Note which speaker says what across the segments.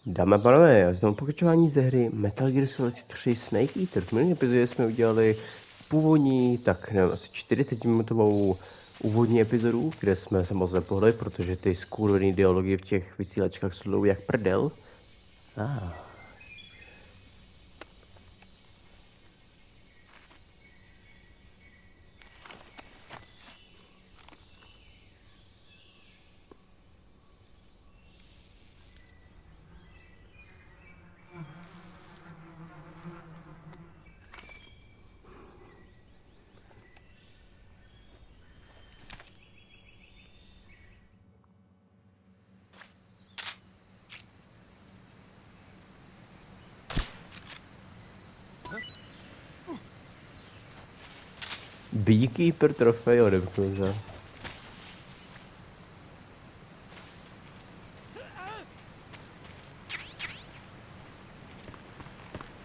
Speaker 1: Dámy a pánové, znovu pokračování ze hry Metal Gear Solid 3 Snake Eater. V minulém epizodě jsme udělali původní, tak nevím, asi 40-minutovou úvodní epizodu, kde jsme se moc nepohli, protože ty skurvený dialogy v těch vysílačkách jsou jak prdel. Beekeeper trofej odemknu se.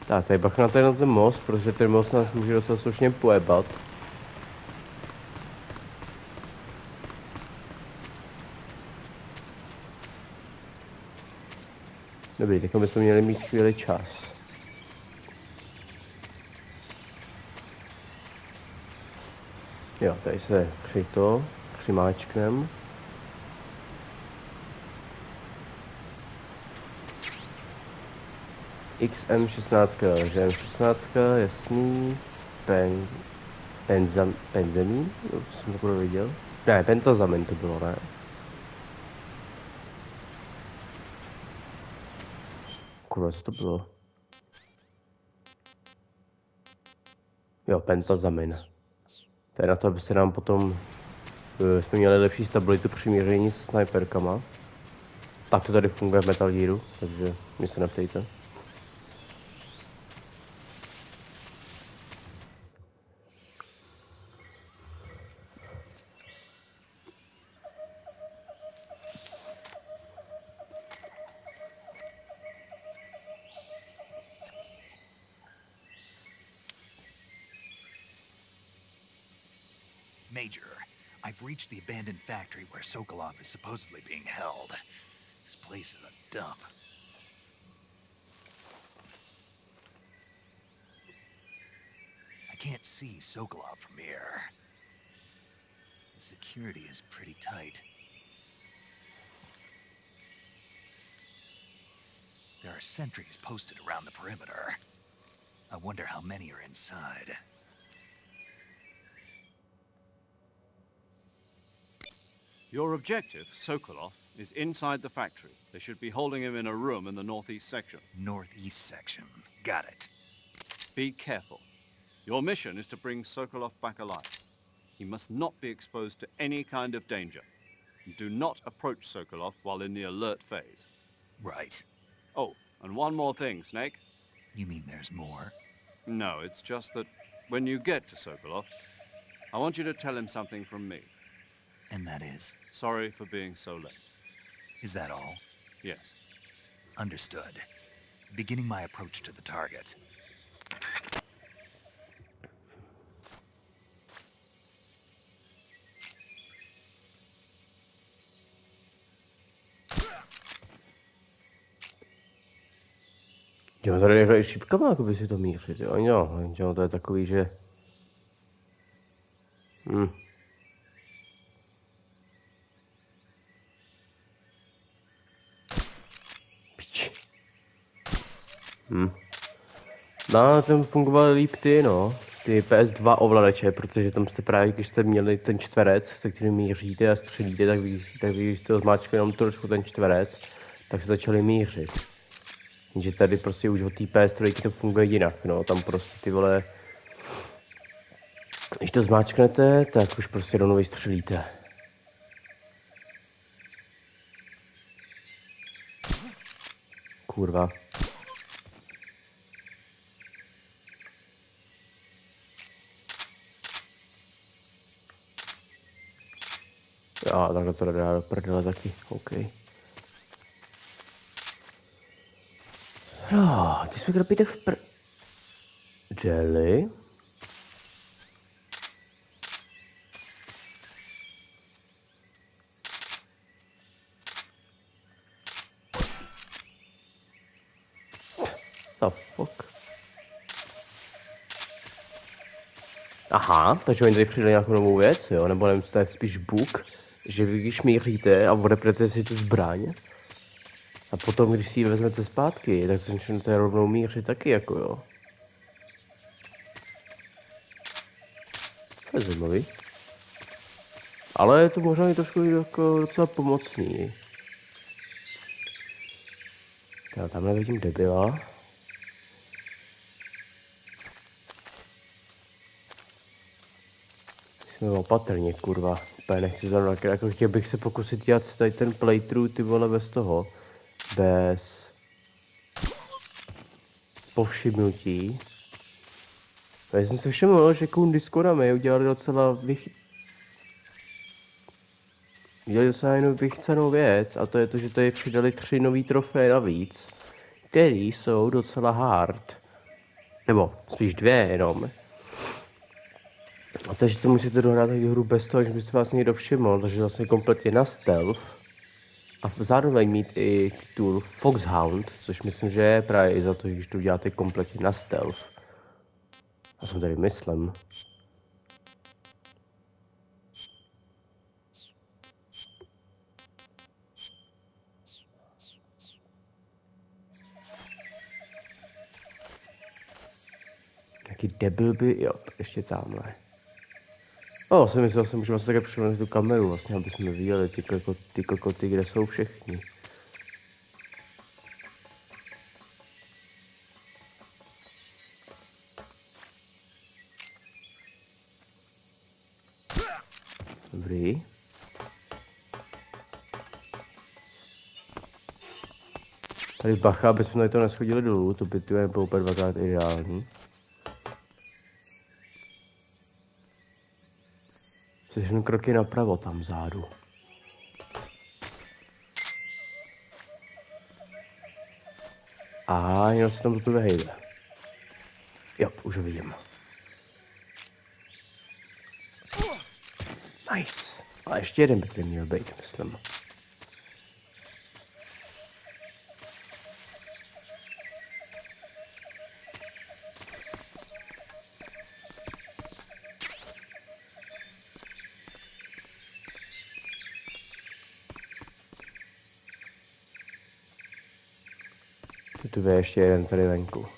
Speaker 1: Tak, tady bacha na ten most, protože ten most nás může docela slušně pojebat. Dobrý, tak bychom měli mít chvíli čas. Jo, tady se přimáčknem. XM16, takže M16, jasný. Penzamín? To jsem to viděl. Ne, pentozamin to bylo, ne? Kurva, co to bylo? Jo, pentozamin. To je na to, aby se nám potom jsme měli lepší stabilitu při míření s sniperkama. Tak to tady funguje v Metal Gearu, takže mě se neptejte.
Speaker 2: Major, I've reached the abandoned factory where Sokolov is supposedly being held. This place is a dump. I can't see Sokolov from here. The security is pretty tight. There are sentries posted around the perimeter. I wonder how many are inside.
Speaker 3: Your objective, Sokolov, is inside the factory. They should be holding him in a room in the northeast section.
Speaker 2: Northeast section. Got it.
Speaker 3: Be careful. Your mission is to bring Sokolov back alive. He must not be exposed to any kind of danger. Do not approach Sokolov while in the alert phase.
Speaker 2: Right.
Speaker 3: Oh, and one more thing, Snake.
Speaker 2: You mean there's more?
Speaker 3: No, it's just that when you get to Sokolov, I want you to tell him something from me.
Speaker 2: And that is?
Speaker 3: Sorry for being so late.
Speaker 2: Is that all?
Speaker 3: Yes.
Speaker 2: Understood. Beginning my approach to the target.
Speaker 1: Jo, tady hrají šipkama, jako by si to mířit, jo, jo, to je takový, že... No, ten fungoval líp ty, no. Ty PS2 ovladače, protože tam jste právě, když jste měli ten čtverec, se kterým míříte a střelíte, tak když jste zmáčkli jenom trošku ten čtverec, tak se začali mířit. Jenže tady prostě už od té PS3 to funguje jinak, no. Tam prostě ty vole... Když to zmáčknete, tak už prostě rovnou vystřelíte. Kurva. A takhle to dá do prdele taky, OK. No, ty jsme krapíte v prdeli. The fuck? Aha, takže oni tady přidali nějakou novou věc, jo? Nebo nevím, to je spíš bug, že vy když míříte a odepnete si tu zbraň, a potom, když si ji vezmete zpátky, tak se začnete rovnou mířit taky, jako jo. To je zajímavý. Ale je to možná i trošku jako docela pomocný. Já tamhle vidím debila. Jsme opatrně, kurva. Úplně nechci zrovna, jako chtěl bych se pokusit dělat tady ten playthrough, ty vole, bez toho. Bez povšimnutí. Já jsem se všiml, že Kun Discordami udělali docela jednu vychcenou věc, a to je to, že tady přidali 3 nový trofeje navíc, který jsou docela hard. Nebo spíš 2 jenom. A takže to musíte dohrát hru bez toho, že by se vás někdo všiml, takže vlastně kompletně na stealth. A zároveň mít i titul Foxhound, což myslím, že je právě i za to, když to uděláte kompletně na stealth. Já jsem tady myslím. Jaký debil by, jo, ještě tamhle. Jsem myslel jsem, že vlastně takhle přijel tu kameru, vlastně, aby jsme viděli ty kokoty, kde jsou všichni. Dobrý. Tady bacha, aby jsme tady to neschodili dolů, to by tu nebylo úplně 2krát ideální. Všechno kroky napravo tam vzadu. A jenom se tam tu vehejde. Jo, už ho vidím. Nice. A ještě jeden by tady měl být, myslím. Tu je ještě jeden tady venku.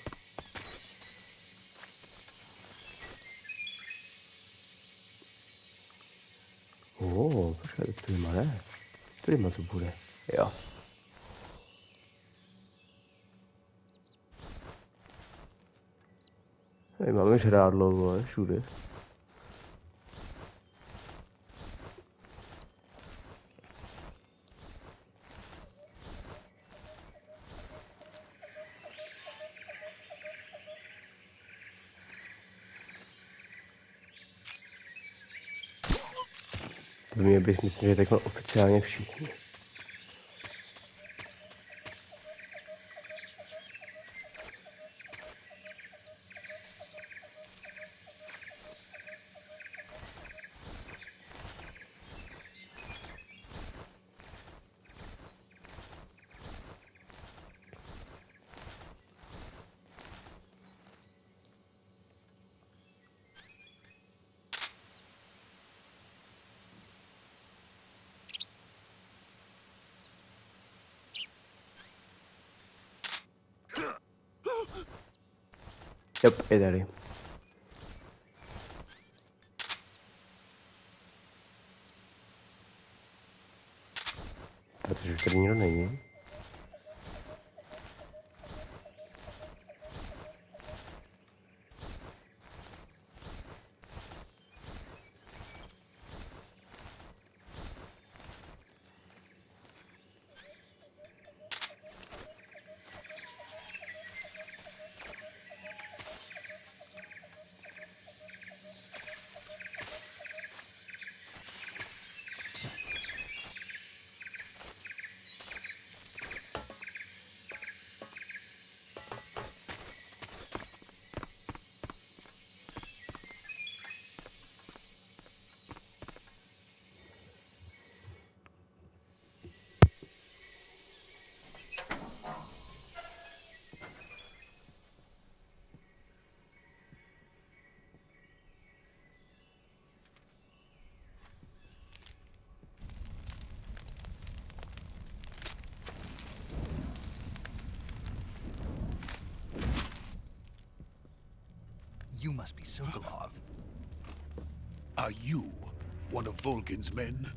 Speaker 1: Počkej, tady má ne. Tady má to bude. Jo. Tady máme žrádlo, vole, všude. Pro mě bych myslím, že takhle oficiálně všichni. Yep, je tady. Protože už tady nikdo není.
Speaker 2: must be Sokolov.
Speaker 4: Are you one of Volgin's men?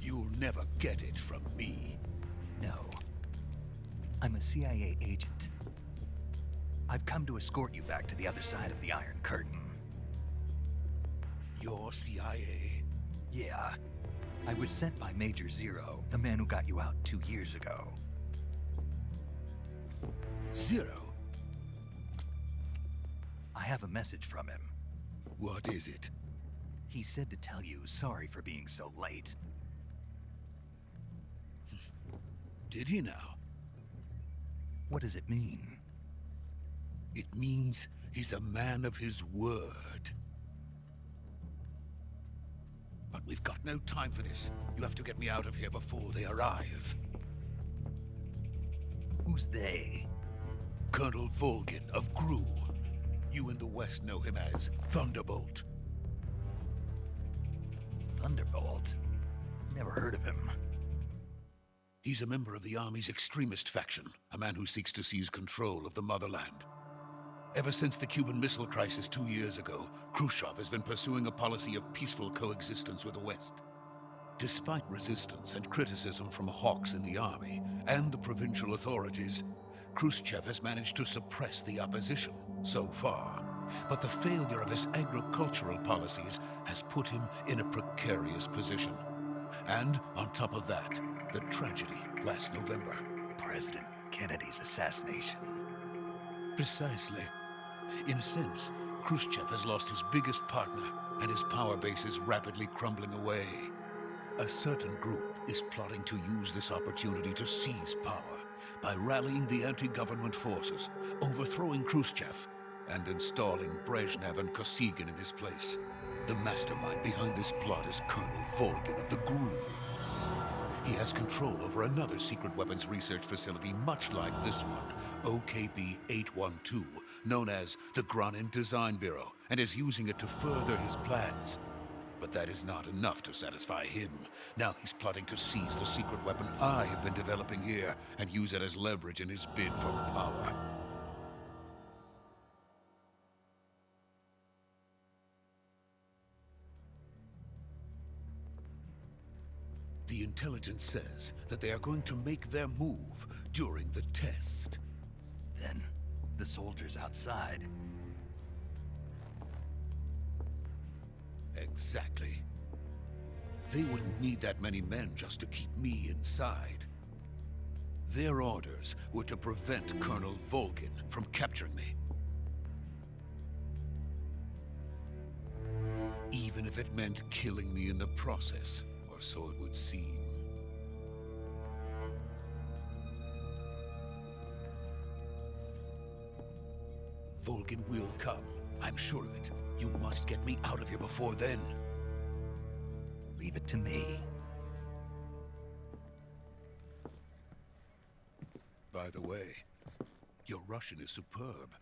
Speaker 4: You'll never get it from me.
Speaker 2: No. I'm a CIA agent. I've come to escort you back to the other side of the Iron Curtain.
Speaker 4: You're CIA?
Speaker 2: Yeah. I was sent by Major Zero, the man who got you out 2 years ago.
Speaker 4: Zero?
Speaker 2: I have a message from him.
Speaker 4: What is it?
Speaker 2: He said to tell you sorry for being so late.
Speaker 4: Did he now?
Speaker 2: What does it mean?
Speaker 4: It means he's a man of his word. But we've got no time for this. You have to get me out of here before they arrive.
Speaker 2: Who's they?
Speaker 4: Colonel Volgin of Gru. You in the West know him as Thunderbolt.
Speaker 2: Thunderbolt? Never heard of him.
Speaker 4: He's a member of the Army's extremist faction, a man who seeks to seize control of the motherland. Ever since the Cuban Missile Crisis 2 years ago, Khrushchev has been pursuing a policy of peaceful coexistence with the West. Despite resistance and criticism from hawks in the army and the provincial authorities, Khrushchev has managed to suppress the opposition so far. But the failure of his agricultural policies has put him in a precarious position. And on top of that, the tragedy last November.
Speaker 2: President Kennedy's assassination.
Speaker 4: Precisely. In a sense, Khrushchev has lost his biggest partner, and his power base is rapidly crumbling away. A certain group is plotting to use this opportunity to seize power by rallying the anti-government forces, overthrowing Khrushchev, and installing Brezhnev and Kosygin in his place. The mastermind behind this plot is Colonel Volgin of the GRU. He has control over another secret weapons research facility much like this one, OKB-812, known as the Granin Design Bureau, and is using it to further his plans. But that is not enough to satisfy him. Now he's plotting to seize the secret weapon I have been developing here and use it as leverage in his bid for power. The intelligence says that they are going to make their move during the test.
Speaker 2: Then, the soldiers outside.
Speaker 4: Exactly. They wouldn't need that many men just to keep me inside. Their orders were to prevent Colonel Volgin from capturing me. Even if it meant killing me in the process, or so it would seem. Volgin will come. I'm sure of it. You must get me out of here before then.
Speaker 2: Leave it to me.
Speaker 4: By the way, your Russian is superb.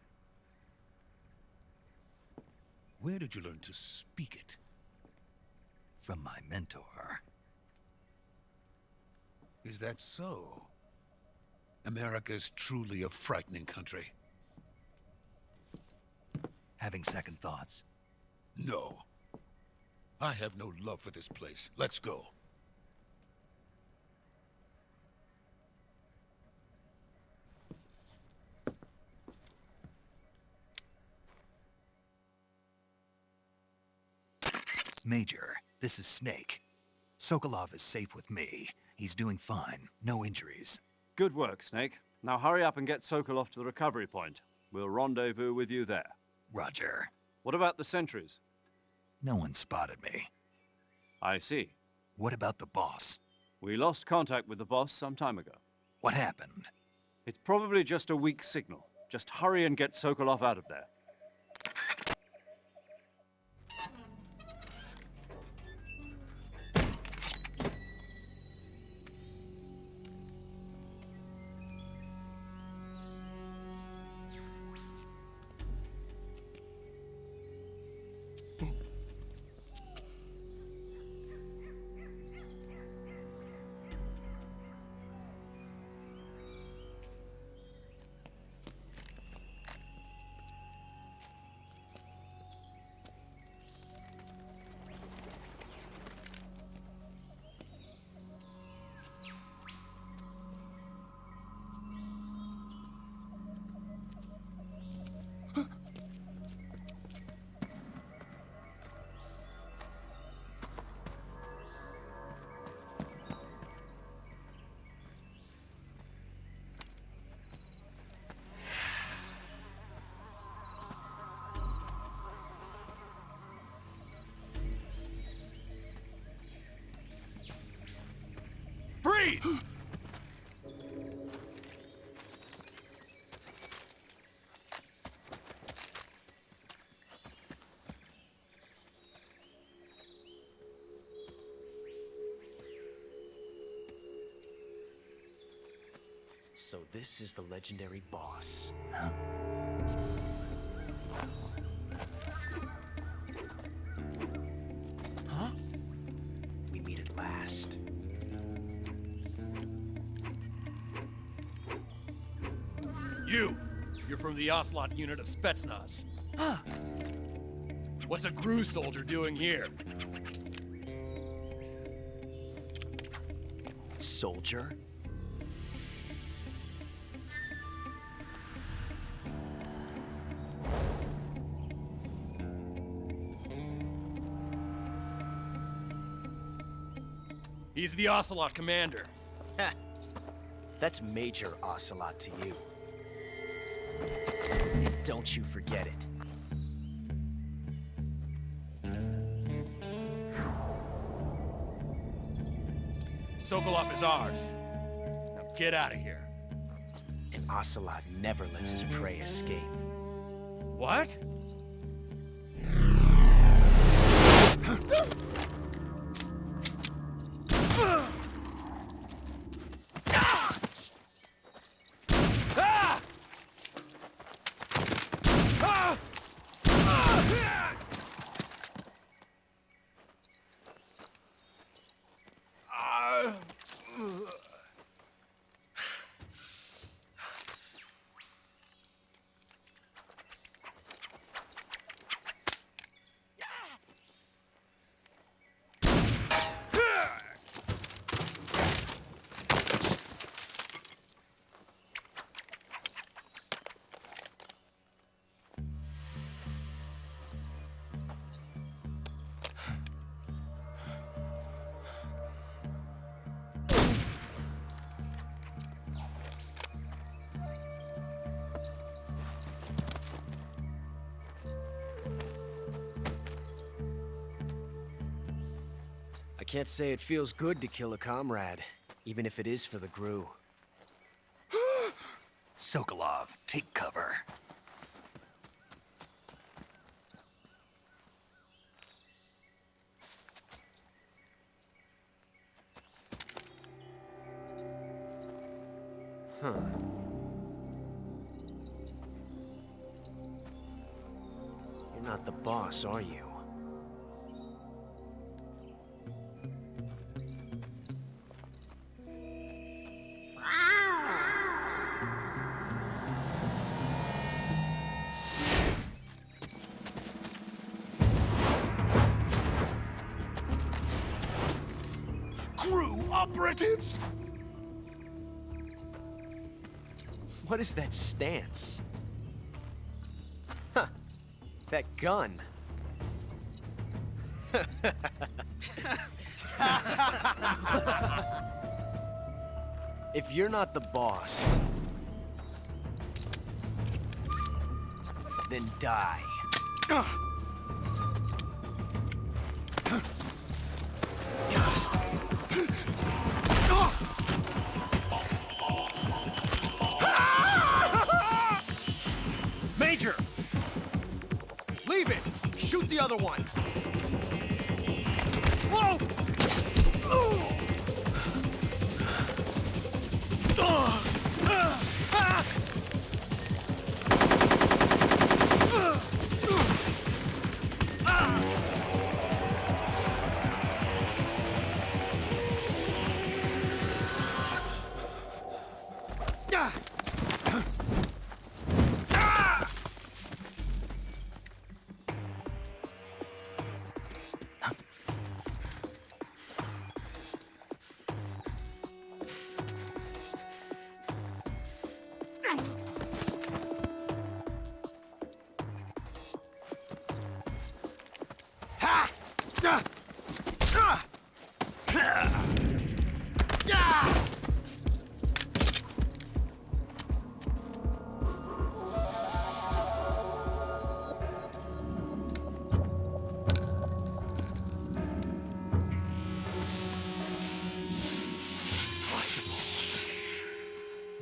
Speaker 4: Where did you learn to speak it?
Speaker 2: From my mentor.
Speaker 4: Is that so? America's truly a frightening country.
Speaker 2: Having second thoughts?
Speaker 4: No. I have no love for this place. Let's go.
Speaker 2: Major, this is Snake. Sokolov is safe with me. He's doing fine. No injuries.
Speaker 3: Good work, Snake. Now hurry up and get Sokolov to the recovery point. We'll rendezvous with you there.
Speaker 2: Roger.
Speaker 3: What about the sentries?
Speaker 2: No one spotted me.
Speaker 3: I see.
Speaker 2: What about the boss?
Speaker 3: We lost contact with the boss some time ago.
Speaker 2: What happened?
Speaker 3: It's probably just a weak signal. Just hurry and get Sokolov out of there.
Speaker 5: Freeze!
Speaker 2: So this is the legendary boss.
Speaker 5: Huh?
Speaker 2: Huh? We meet at last.
Speaker 5: You're from the Ocelot unit of Spetsnaz. Huh. What's a Gru soldier doing here?
Speaker 2: Soldier?
Speaker 5: He's the Ocelot commander.
Speaker 2: Ha! That's Major Ocelot to you. And don't you forget it.
Speaker 5: Sokolov is ours. Now get out of here.
Speaker 2: And Ocelot never lets his prey escape.
Speaker 5: What?
Speaker 2: I can't say it feels good to kill a comrade, even if it is for the Gru.
Speaker 6: Sokolov, take cover.
Speaker 2: Huh. You're not the boss, are you?
Speaker 6: Gru operatives!
Speaker 2: What is that stance? Huh. That gun. If you're not the boss, then die.
Speaker 5: Major! Leave it! Shoot the other one! Whoa!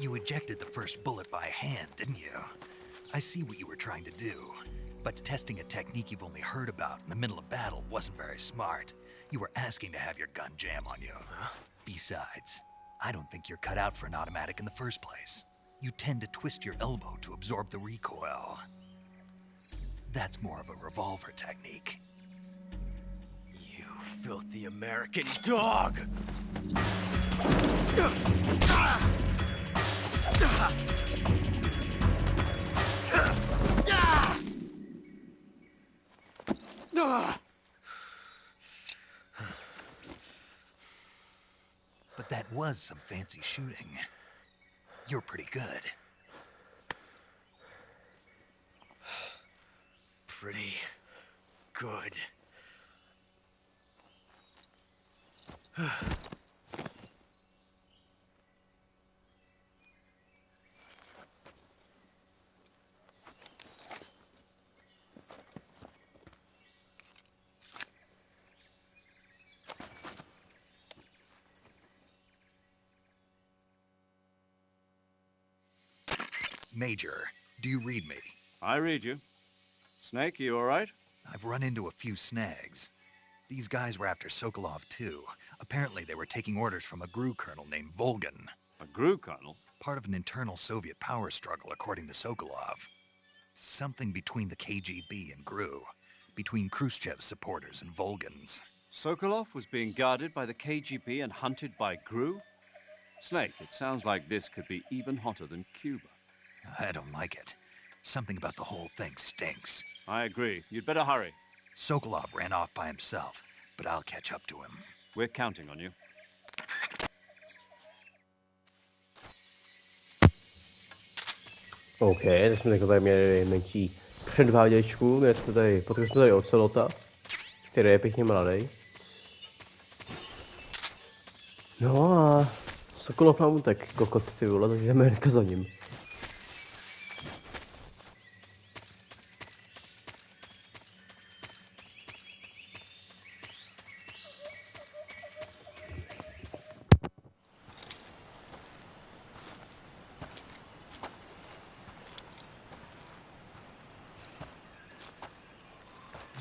Speaker 2: You ejected the first bullet by hand, didn't you? I see what you were trying to do, but testing a technique you've only heard about in the middle of battle wasn't very smart. You were asking to have your gun jam on you. Besides, I don't think you're cut out for an automatic in the first place. You tend to twist your elbow to absorb the recoil. That's more of a revolver technique.
Speaker 5: You filthy American dog!
Speaker 2: But that was some fancy shooting. You're pretty good.
Speaker 5: Pretty good.
Speaker 2: Major, do you read me?
Speaker 3: I read you. Snake, you all right?
Speaker 2: I've run into a few snags. These guys were after Sokolov too. Apparently they were taking orders from a GRU colonel named Volgin.
Speaker 3: A GRU colonel?
Speaker 2: Part of an internal Soviet power struggle, according to Sokolov. Something between the KGB and GRU. Between Khrushchev's supporters and Volgin's.
Speaker 3: Sokolov was being guarded by the KGB and hunted by GRU? Snake, it sounds like this could be even hotter than Cuba.
Speaker 2: I don't like it. Something about the whole thing stinks.
Speaker 3: I agree. You'd better hurry.
Speaker 2: Sokolov ran off by himself, but I'll catch up to him.
Speaker 3: We're counting on you.
Speaker 1: OK, tak jsme takhle měli menší předváděčku, potkali jsme tady Ocelota, který je pěkně mladý. No a Sokolov nám utek, kokot ty vole, takže jdeme hnedka za ním.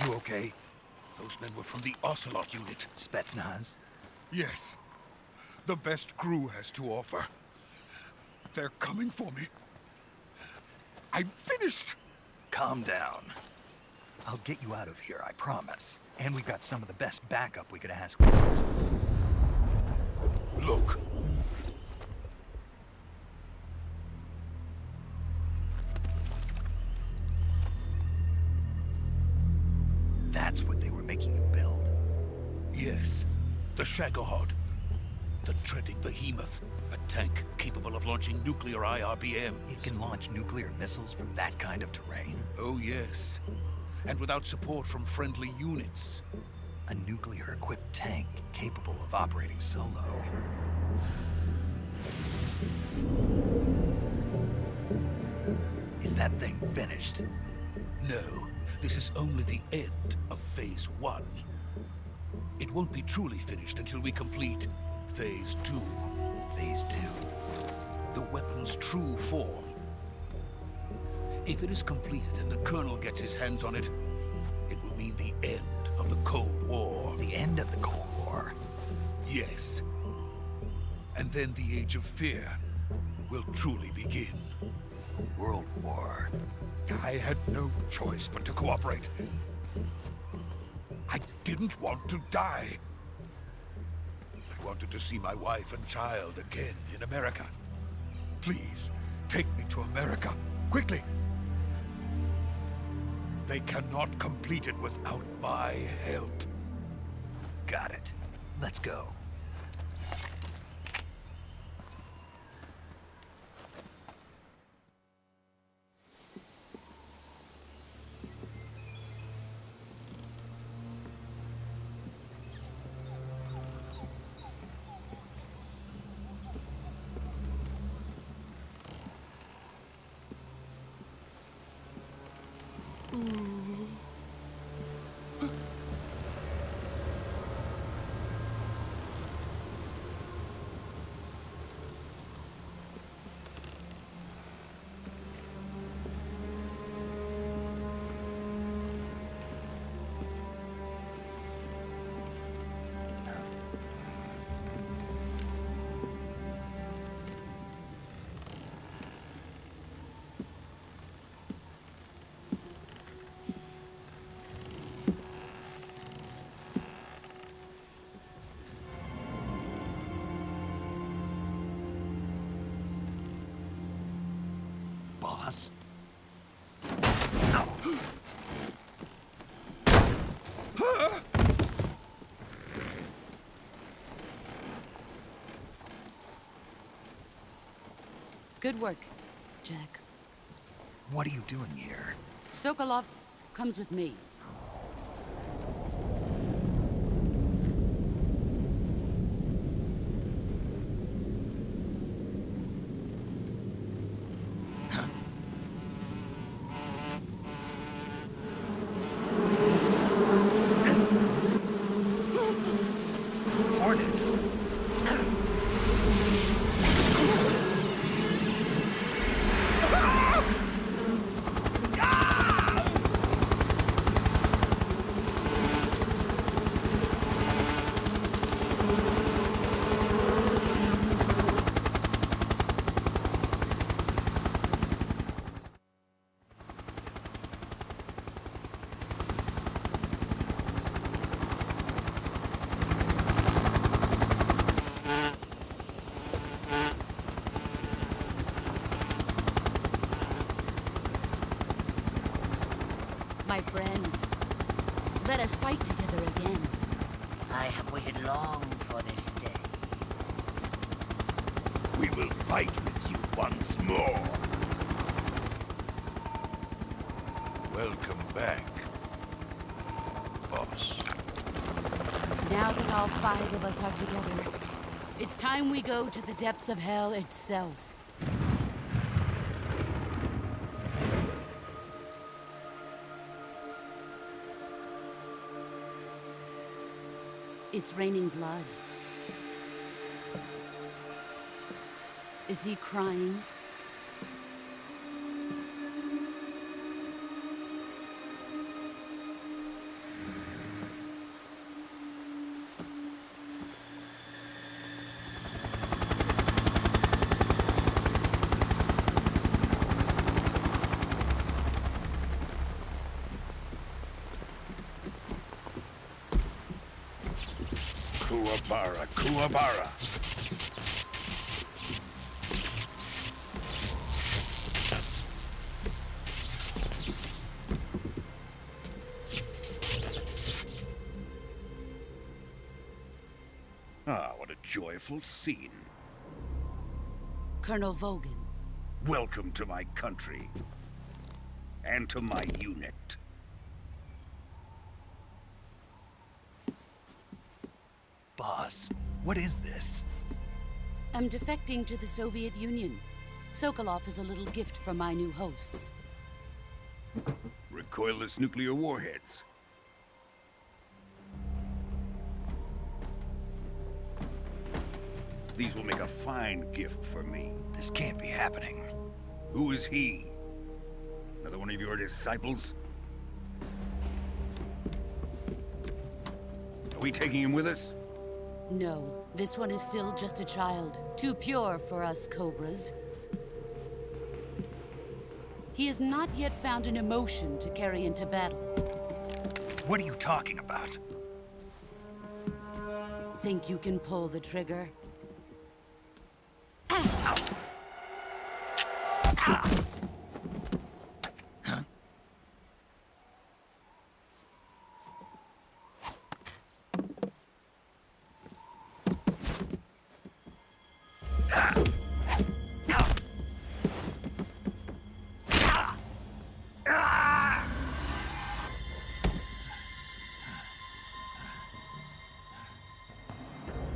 Speaker 4: You okay? Those men were from the Ocelot unit.
Speaker 2: Spetsnaz?
Speaker 4: Yes. The best GRU has to offer. They're coming for me. I'm finished!
Speaker 2: Calm down. I'll get you out of here, I promise. And we've got some of the best backup we could ask for.
Speaker 4: Look.
Speaker 2: That's what they were making you build.
Speaker 4: Yes. The Shagohod. The treading behemoth. A tank capable of launching nuclear IRBMs.
Speaker 2: It can launch nuclear missiles from that kind of terrain.
Speaker 4: Oh, yes. And without support from friendly units.
Speaker 2: A nuclear-equipped tank capable of operating solo. Is that thing finished?
Speaker 4: No. This is only the end of Phase 1. It won't be truly finished until we complete Phase 2.
Speaker 2: Phase 2.
Speaker 4: The weapon's true form. If it is completed and the Colonel gets his hands on it, it will mean the end of the Cold War.
Speaker 2: The end of the Cold War?
Speaker 4: Yes. And then the Age of Fear will truly begin.
Speaker 2: A world war.
Speaker 4: I had no choice but to cooperate. I didn't want to die. I wanted to see my wife and child again in America. Please, take me to America, quickly. They cannot complete it without my help.
Speaker 2: Got it. Let's go.
Speaker 4: Ooh.
Speaker 1: 1
Speaker 2: boss.
Speaker 7: Good work, Jack.
Speaker 2: What are you doing here?
Speaker 7: Sokolov comes with me.
Speaker 2: Hornets.
Speaker 7: My friends, let us fight together again.
Speaker 8: I have waited long for this day.
Speaker 6: We will fight with you once more. Welcome back, boss.
Speaker 7: Now that all 5 of us are together, it's time we go to the depths of hell itself. It's raining blood. Is he crying?
Speaker 6: Kuwabara, Kuwabara. Ah, what a joyful scene.
Speaker 7: Colonel Vogan.
Speaker 6: Welcome to my country. And to my unit.
Speaker 2: Boss, what is this?
Speaker 7: I'm defecting to the Soviet Union. Sokolov is a little gift from my new hosts.
Speaker 6: Recoilless nuclear warheads. These will make a fine gift for me.
Speaker 2: This can't be happening.
Speaker 6: Who is he? Another one of your disciples? Are we taking him with us?
Speaker 7: No, this one is still just a child. Too pure for us Cobras. He has not yet found an emotion to carry into battle.
Speaker 2: What are you talking about?
Speaker 7: Think you can pull the trigger?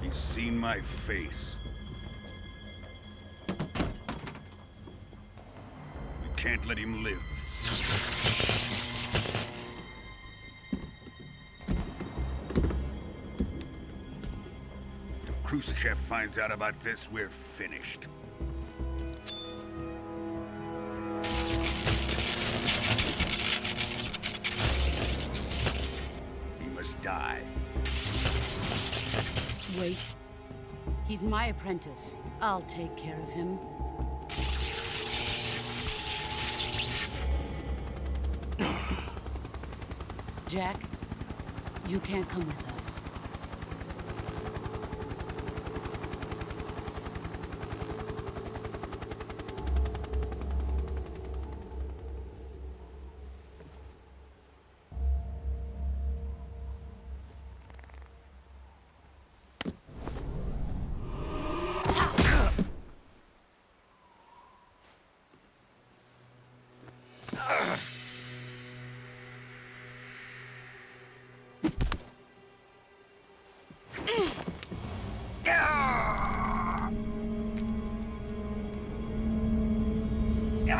Speaker 6: He's seen my face. We can't let him live. If Khrushchev finds out about this, we're finished. He must die.
Speaker 7: Wait. He's my apprentice. I'll take care of him. Jack, you can't come with us.
Speaker 6: The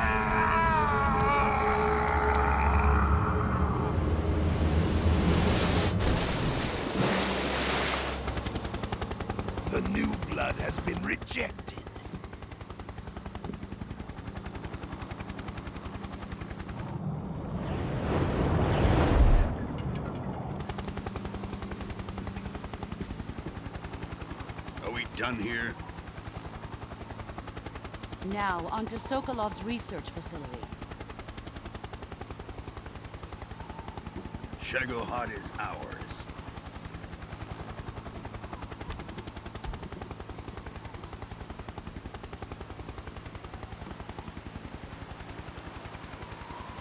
Speaker 6: new blood has been rejected. Are we done here?
Speaker 7: Now, onto Sokolov's research facility.
Speaker 6: Shagohod is ours.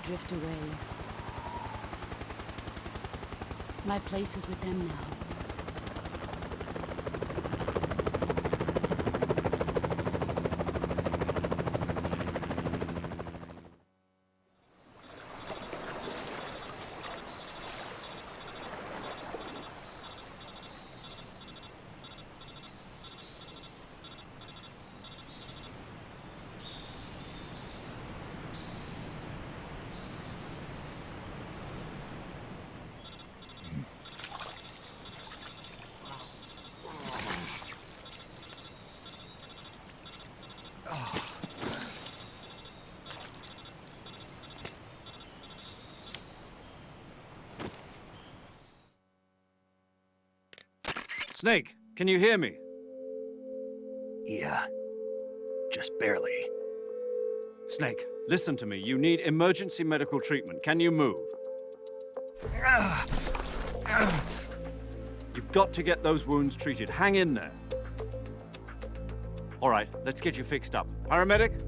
Speaker 7: Drift away. My place is with them now.
Speaker 3: Snake, can you hear me?
Speaker 2: Yeah. Just barely.
Speaker 3: Snake, listen to me. You need emergency medical treatment. Can you move? You've got to get those wounds treated. Hang in there. All right, let's get you fixed up. Paramedic?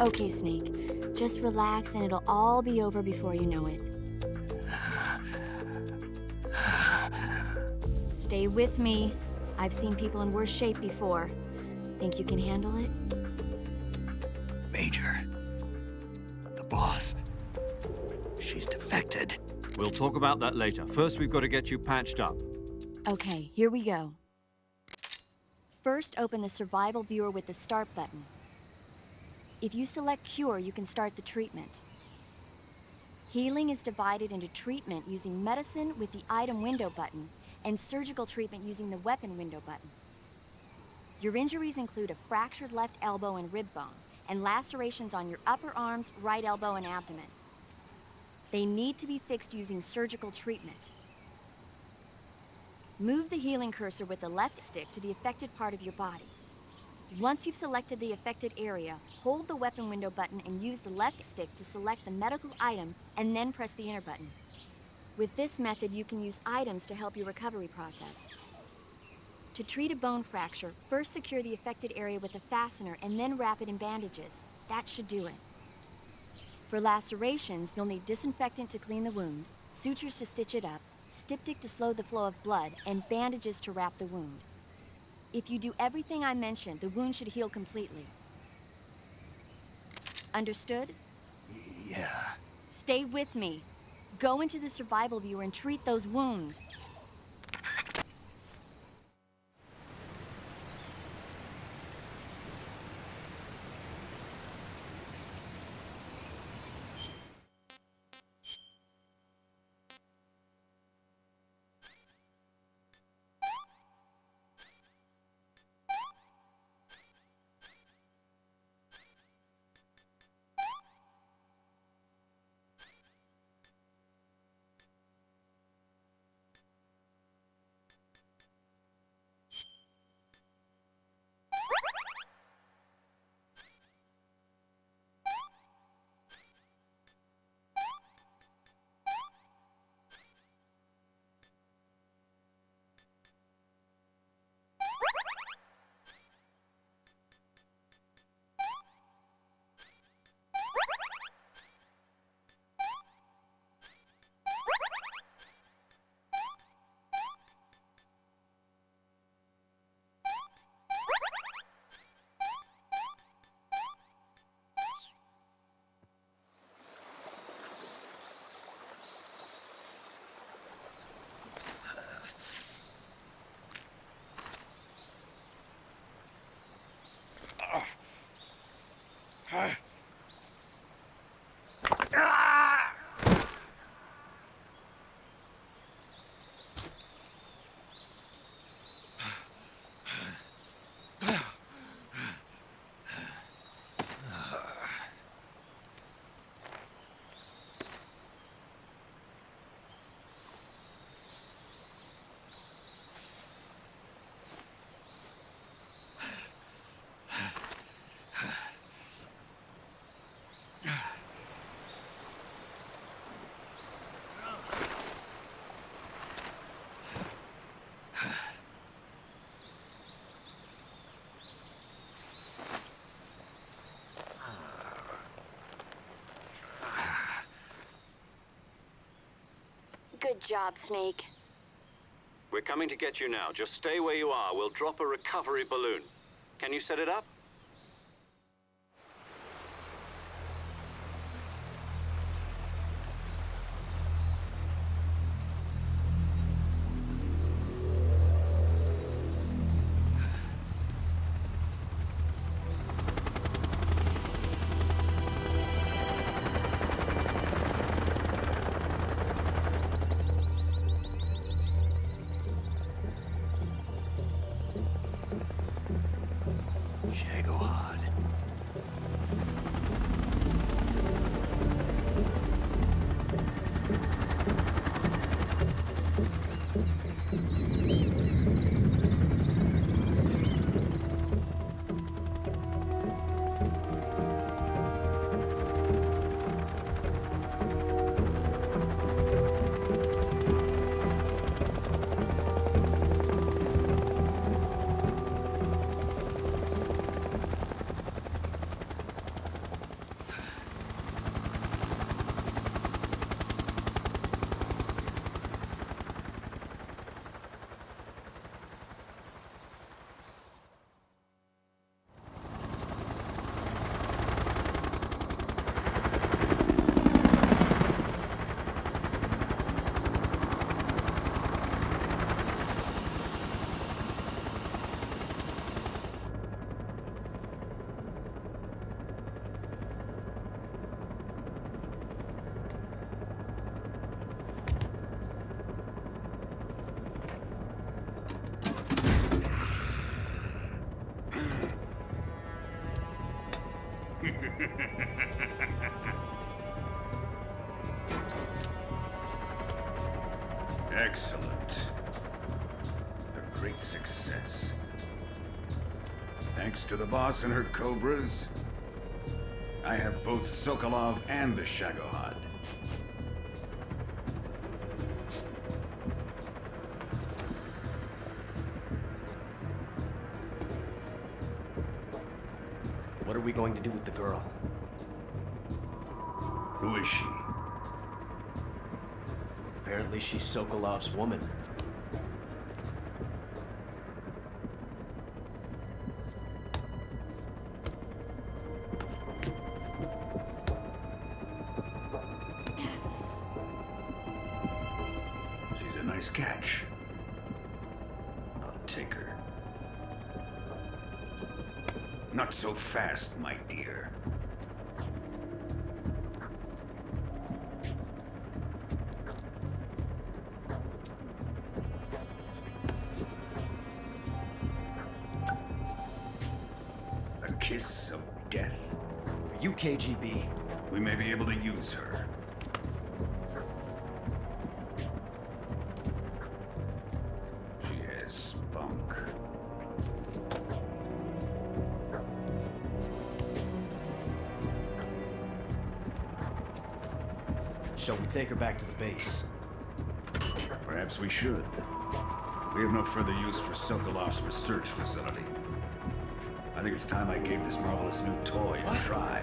Speaker 9: Okay, Snake. Just relax and it'll all be over before you know it. Stay with me. I've seen people in worse shape before. Think you can handle it?
Speaker 2: Major. The boss. She's defected.
Speaker 3: We'll talk about that later. First, we've got to get you patched up.
Speaker 9: Okay, here we go. First, open the survival viewer with the start button. If you select cure, you can start the treatment. Healing is divided into treatment using medicine with the item window button and surgical treatment using the weapon window button. Your injuries include a fractured left elbow and rib bone, and lacerations on your upper arms, right elbow, and abdomen. They need to be fixed using surgical treatment. Move the healing cursor with the left stick to the affected part of your body. Once you've selected the affected area, hold the weapon window button and use the left stick to select the medical item, and then press the enter button. With this method, you can use items to help your recovery process. To treat a bone fracture, first secure the affected area with a fastener and then wrap it in bandages. That should do it. For lacerations, you'll need disinfectant to clean the wound, sutures to stitch it up, styptic to slow the flow of blood, and bandages to wrap the wound. If you do everything I mentioned, the wound should heal completely. Understood?
Speaker 2: Yeah.
Speaker 9: Stay with me. Go into the survival viewer and treat those wounds. Good job, Snake.
Speaker 3: We're coming to get you now. Just stay where you are. We'll drop a recovery balloon. Can you set it up?
Speaker 2: Shagohod.
Speaker 6: Excellent. A great success. Thanks to the boss and her cobras, I have both Sokolov and the Shagohod.
Speaker 10: What are we going to do with the girl?
Speaker 6: Who is she?
Speaker 10: Apparently she's Sokolov's woman.
Speaker 6: She's a nice catch. I'll take her. Not so fast, my dear. A kiss of death.
Speaker 10: Are you KGB?
Speaker 6: We may be able to use her. She has spunk.
Speaker 10: Shall we take her back to the base?
Speaker 6: Perhaps we should. We have no further use for Sokolov's research facility. I think it's time I gave this marvelous new toy a try.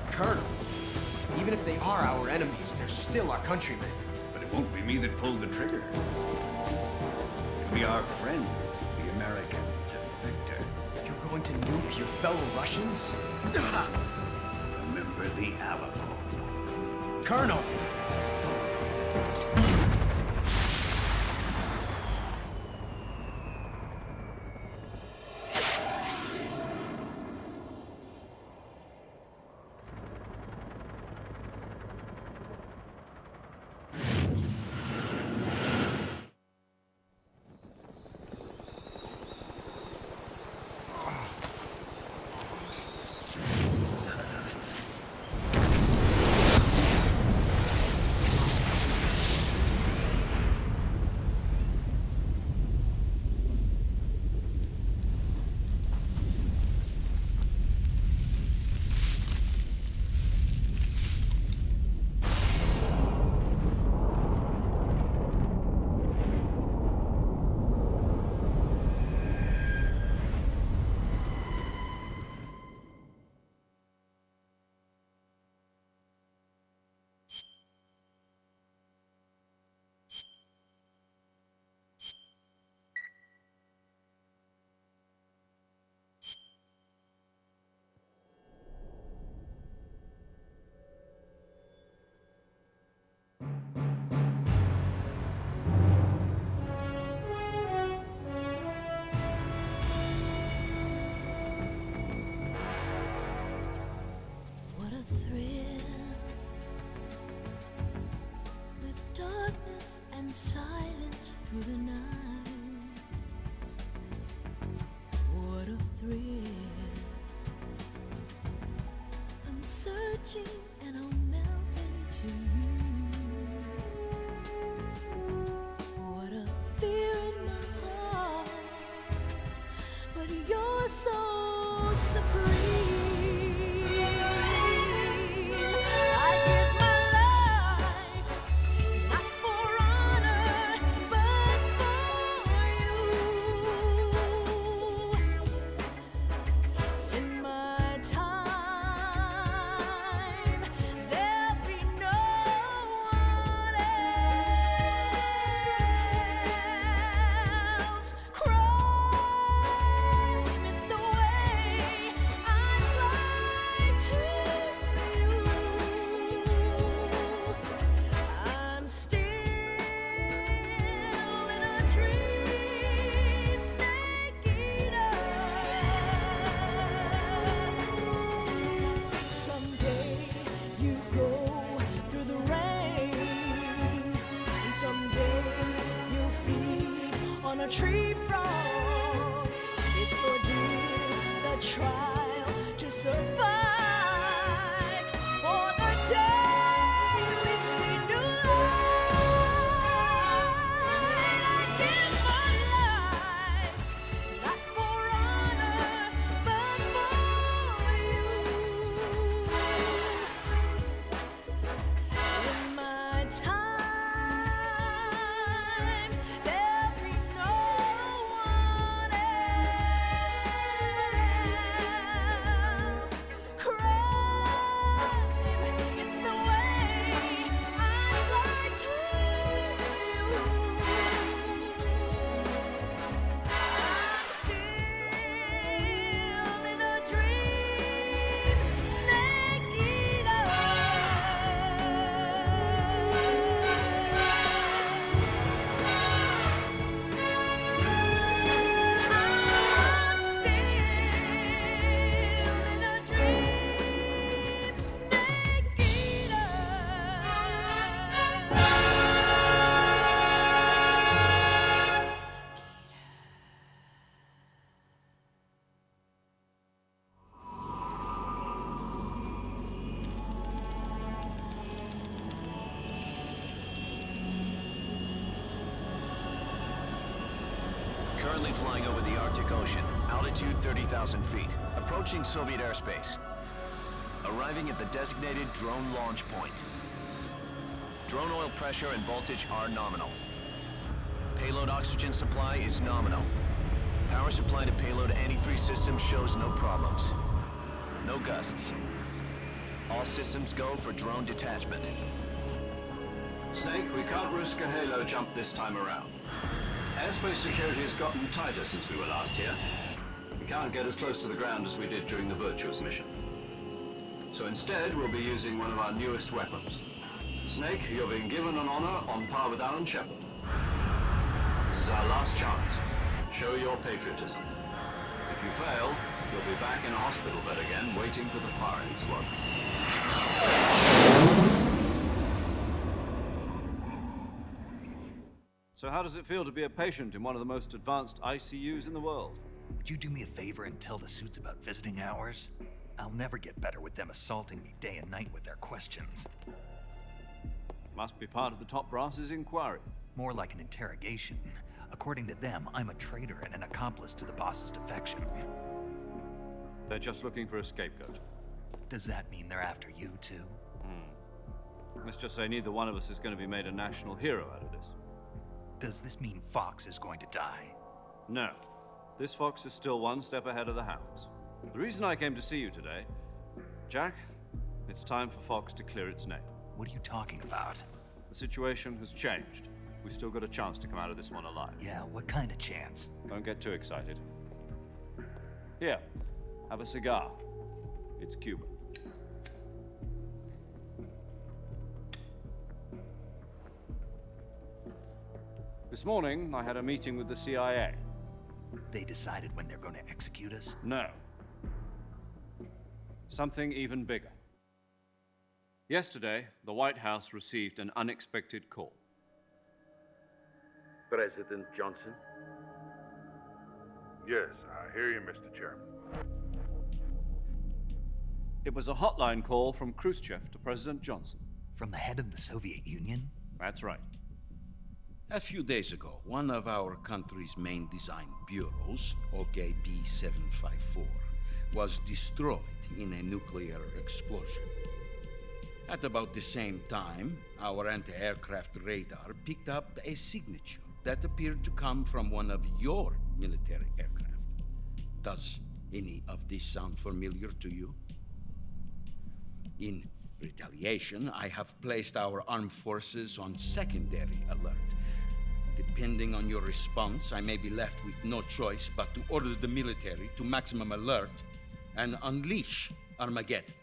Speaker 10: Colonel, even if they are our enemies, they're still our countrymen.
Speaker 6: But it won't be me that pulled the trigger. It'll be our friend, the American defector.
Speaker 10: You're going to nuke your fellow Russians?
Speaker 6: Remember the Alamo.
Speaker 10: Colonel!
Speaker 11: touching and I'll melt into you. What a fear in my heart, but you're so supreme. I give my life, not for honor, but for you. In my time, there'll be no one else. Crime, it's the way I fly to you. I'm still in a dream, snake eater. Someday you go through the rain, and someday you'll feed on a tree frog. It's ordeal, the trial to survive. For the day we see new light, I give my life, not for honor, but for you. In my time, there'll be no one else. Crime, it's the way I fly to you. I'm still in a dream, snake eater. I'm still in a dream, snake eater.
Speaker 12: Currently flying over the Arctic Ocean, altitude 30,000 feet, approaching Soviet airspace. Arriving at the designated drone launch point. Drone oil pressure and voltage are nominal. Payload oxygen supply is nominal. Power supply to payload antifreeze system shows no problems. No gusts. All systems go for drone detachment.
Speaker 6: Snake, we can't risk a halo jump this time around. Airspace security has gotten tighter since we were last here. We can't get as close to the ground as we did during the Virtuous mission. So instead, we'll be using one of our newest weapons. Snake, you're being given an honor on par with Alan Shepard. This is our last chance. Show your patriotism. If you fail, you'll be back in a hospital bed again, waiting for the firing squad.
Speaker 3: So how does it feel to be a patient in one of the most advanced ICUs in the world?
Speaker 2: Would you do me a favor and tell the suits about visiting hours? I'll never get better with them assaulting me day and night with their questions.
Speaker 3: Must be part of the top brass's inquiry.
Speaker 2: More like an interrogation. According to them, I'm a traitor and an accomplice to the boss's defection.
Speaker 3: They're just looking for a scapegoat.
Speaker 2: Does that mean they're after you, too?
Speaker 3: Let's just say neither one of us is going to be made a national hero out of this.
Speaker 2: Does this mean Fox is going to die?
Speaker 3: No. This fox is still one step ahead of the hounds. The reason I came to see you today, Jack, it's time for Fox to clear its name.
Speaker 2: What are you talking about?
Speaker 3: The situation has changed. We've still got a chance to come out of this one alive.
Speaker 2: Yeah, what kind of chance?
Speaker 3: Don't get too excited. Here, have a cigar. It's Cuban. This morning, I had a meeting with the CIA.
Speaker 2: They decided when they're going to execute us?
Speaker 3: No. Something even bigger. Yesterday, the White House received an unexpected call.
Speaker 13: President Johnson?
Speaker 14: Yes, I hear you, Mr. Chairman.
Speaker 3: It was a hotline call from Khrushchev to President Johnson.
Speaker 2: From the head of the Soviet Union?
Speaker 3: That's right.
Speaker 13: A few days ago, one of our country's main design bureaus, OKB 754, was destroyed in a nuclear explosion. At about the same time, our anti-aircraft radar picked up a signature that appeared to come from one of your military aircraft. Does any of this sound familiar to you? In retaliation, I have placed our armed forces on secondary alert. Depending on your response, I may be left with no choice but to order the military to maximum alert and unleash Armageddon.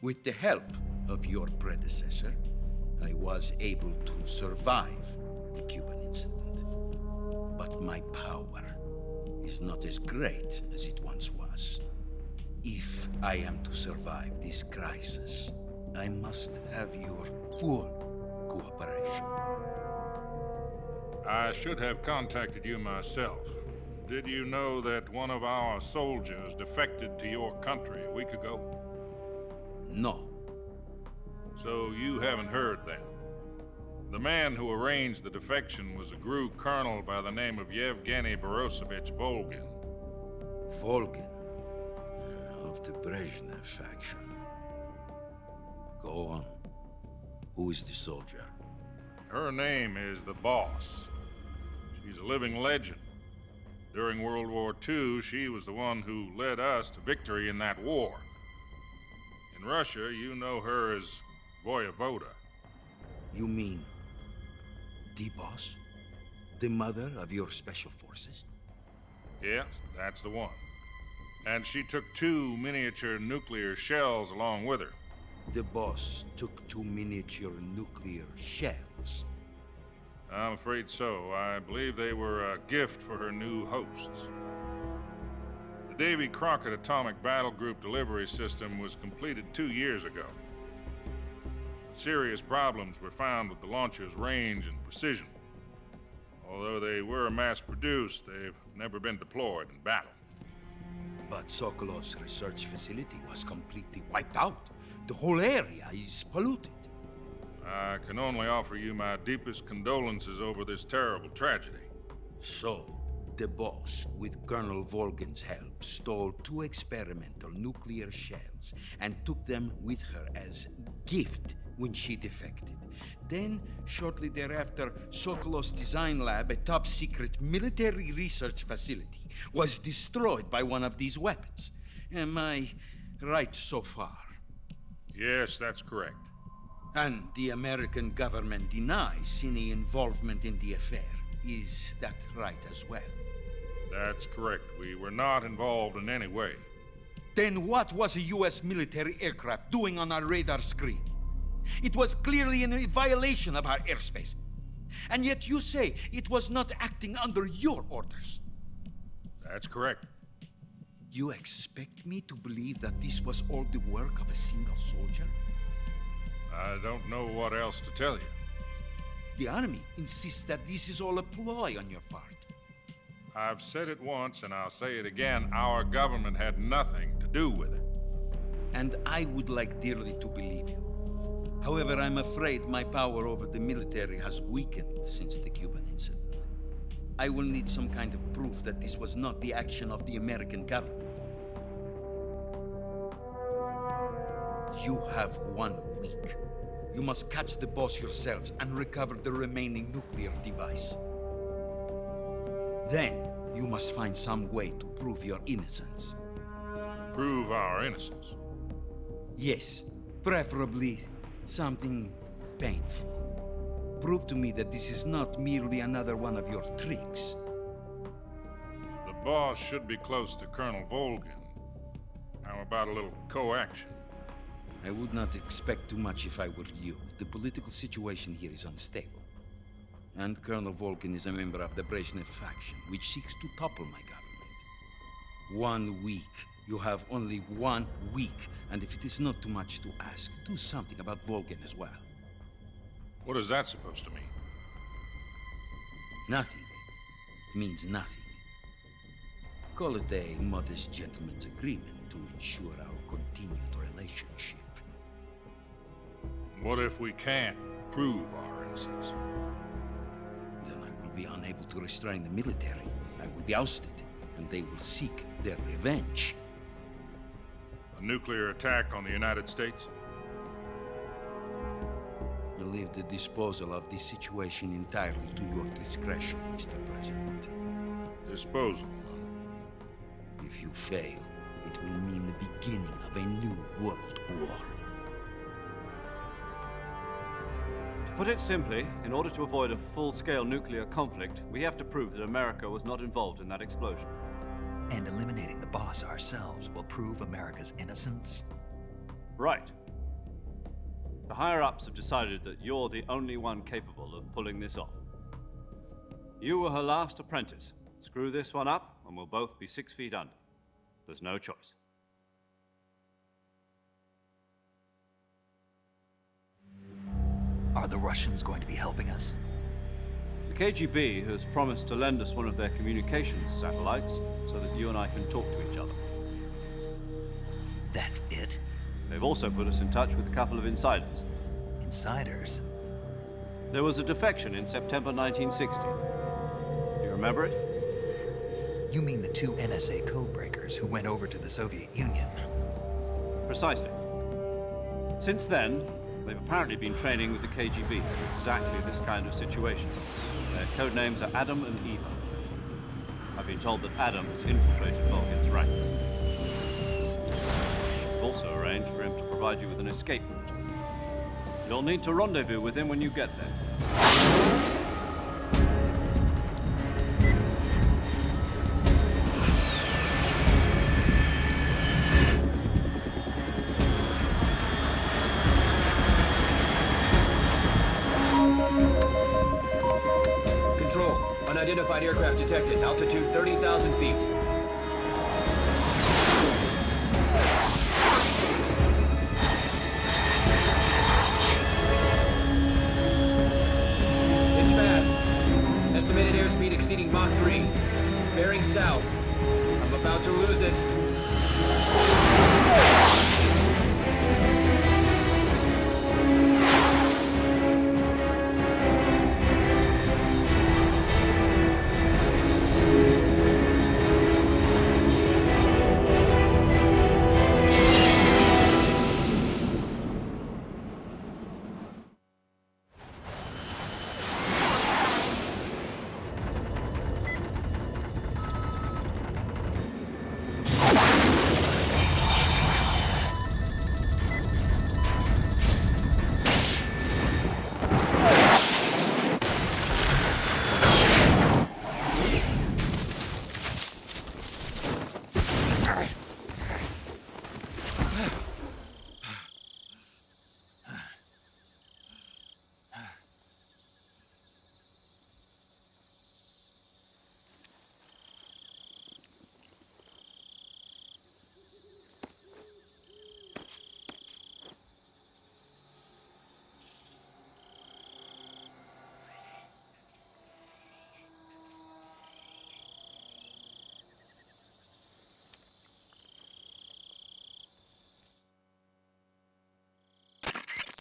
Speaker 13: With the help of your predecessor, I was able to survive the Cuban incident. But my power is not as great as it once was. If I am to survive this crisis, I must have your full cooperation.
Speaker 14: I should have contacted you myself. Did you know that one of our soldiers defected to your country a week ago?
Speaker 13: No.
Speaker 14: So you haven't heard then? The man who arranged the defection was a GRU colonel by the name of Yevgeny Borosovich Volgin.
Speaker 13: Volgin? Of the Brezhnev faction. Go on. Who is the soldier?
Speaker 14: Her name is the Boss. She's a living legend. During World War II, she was the one who led us to victory in that war. In Russia, you know her as Voyevoda.
Speaker 13: You mean the Boss? The mother of your special forces?
Speaker 14: Yes, that's the one. And she took 2 miniature nuclear shells along with her.
Speaker 13: The Boss took 2 miniature nuclear shells?
Speaker 14: I'm afraid so. I believe they were a gift for her new hosts. The Davy Crockett Atomic Battle Group delivery system was completed 2 years ago. Serious problems were found with the launcher's range and precision. Although they were mass-produced, they've never been deployed in battle.
Speaker 13: But Sokolov's research facility was completely wiped out. The whole area is polluted.
Speaker 14: I can only offer you my deepest condolences over this terrible tragedy.
Speaker 13: So, the Boss, with Colonel Volgin's help, stole 2 experimental nuclear shells and took them with her as gift when she defected. Then, shortly thereafter, Sokolov's design lab, a top-secret military research facility, was destroyed by one of these weapons. Am I right so far?
Speaker 14: Yes, that's correct.
Speaker 13: And the American government denies any involvement in the affair. Is that right as well?
Speaker 14: That's correct. We were not involved in any way.
Speaker 13: Then what was a U.S. military aircraft doing on our radar screen? It was clearly in violation of our airspace. And yet you say it was not acting under your orders.
Speaker 14: That's correct.
Speaker 13: You expect me to believe that this was all the work of a single soldier?
Speaker 14: I don't know what else to tell you.
Speaker 13: The army insists that this is all a ploy on your part.
Speaker 14: I've said it once and I'll say it again. Our government had nothing to do with it.
Speaker 13: And I would like dearly to believe you. However, I'm afraid my power over the military has weakened since the Cuban incident. I will need some kind of proof that this was not the action of the American government. You have 1 week. You must catch the Boss yourselves and recover the remaining nuclear device. Then, you must find some way to prove your innocence.
Speaker 14: Prove our innocence?
Speaker 13: Yes, preferably something painful. Prove to me that this is not merely another one of your tricks.
Speaker 14: The Boss should be close to Colonel Volgin. How about a little co-action?
Speaker 13: I would not expect too much if I were you. The political situation here is unstable. And Colonel Volgin is a member of the Brezhnev faction, which seeks to topple my government. 1 week. You have only 1 week, and if it is not too much to ask, do something about Volgin as well.
Speaker 14: What is that supposed to mean?
Speaker 13: Nothing. It means nothing. Call it a modest gentleman's agreement to ensure our
Speaker 4: continued relationship.
Speaker 14: What if we can't prove our innocence?
Speaker 4: Then I will be unable to restrain the military. I will be ousted, and they will seek their revenge.
Speaker 14: A nuclear attack on the United States?
Speaker 4: I leave the disposal of this situation entirely to your discretion, Mr. President.
Speaker 14: Disposal?
Speaker 4: If you fail, it will mean the beginning of a new world war.
Speaker 3: To put it simply, in order to avoid a full-scale nuclear conflict, we have to prove that America was not involved in that explosion.
Speaker 2: And eliminating the boss ourselves will prove America's innocence?
Speaker 3: Right. The higher-ups have decided that you're the only one capable of pulling this off. You were her last apprentice. Screw this one up, and we'll both be 6 feet under. There's no choice.
Speaker 2: Are the Russians going to be helping us?
Speaker 3: The KGB has promised to lend us one of their communications satellites so that you and I can talk to each other.
Speaker 2: That's it?
Speaker 3: They've also put us in touch with a couple of insiders.
Speaker 2: Insiders?
Speaker 3: There was a defection in September 1960. Do you remember it?
Speaker 2: You mean the 2 NSA codebreakers who went over to the Soviet Union?
Speaker 3: Precisely. Since then, they've apparently been training with the KGB for exactly this kind of situation. Their code names are Adam and Eva. I've been told that Adam has infiltrated Volgin's ranks. We've also arranged for him to provide you with an escape route. You'll need to rendezvous with him when you get there.
Speaker 10: Control. Unidentified aircraft detected. Altitude 30,000 feet. It's fast. Estimated airspeed exceeding Mach 3. Bearing south. I'm about to lose it.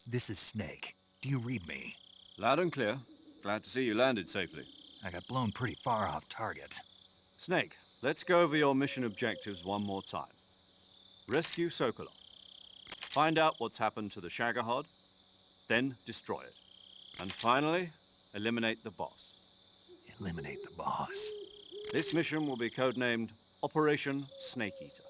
Speaker 2: This is Snake. Do you read me?
Speaker 3: Loud and clear. Glad to see you landed safely.
Speaker 2: I got blown pretty far off target.
Speaker 3: Snake, let's go over your mission objectives one more time. Rescue Sokolov. Find out what's happened to the Shagohod, then destroy it. And finally, eliminate the boss.
Speaker 2: Eliminate the boss?
Speaker 3: This mission will be codenamed Operation Snake Eater.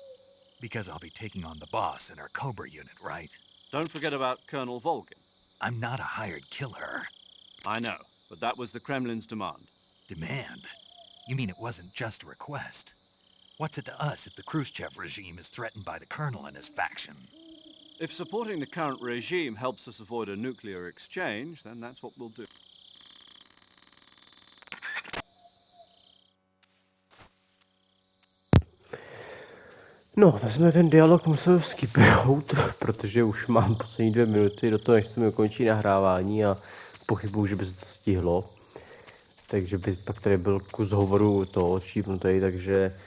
Speaker 2: Because I'll be taking on the boss in our Cobra unit, right?
Speaker 3: Don't forget about Colonel Volgin.
Speaker 2: I'm not a hired killer.
Speaker 3: I know, but that was the Kremlin's demand.
Speaker 2: Demand? You mean it wasn't just a request? What's it to us if the Khrushchev regime is threatened by the Colonel and his faction?
Speaker 3: If supporting the current regime helps us avoid a nuclear exchange, then that's what we'll do.
Speaker 1: No, tak jsem ten dialog musel skipnout, protože už mám poslední 2 minuty do toho, než se mi ukončí nahrávání a pochybuju, že by se to stihlo. Takže by pak tady byl kus hovoru toho odšípnutý, takže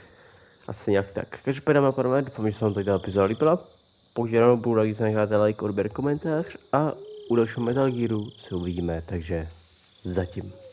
Speaker 1: asi nějak tak. Každopádně, doufám, že se vám tady ta epizoda líbila. požádám budu rád, když necháte like, odběr, komentář a u dalšího Metal Gearu se uvidíme, takže zatím.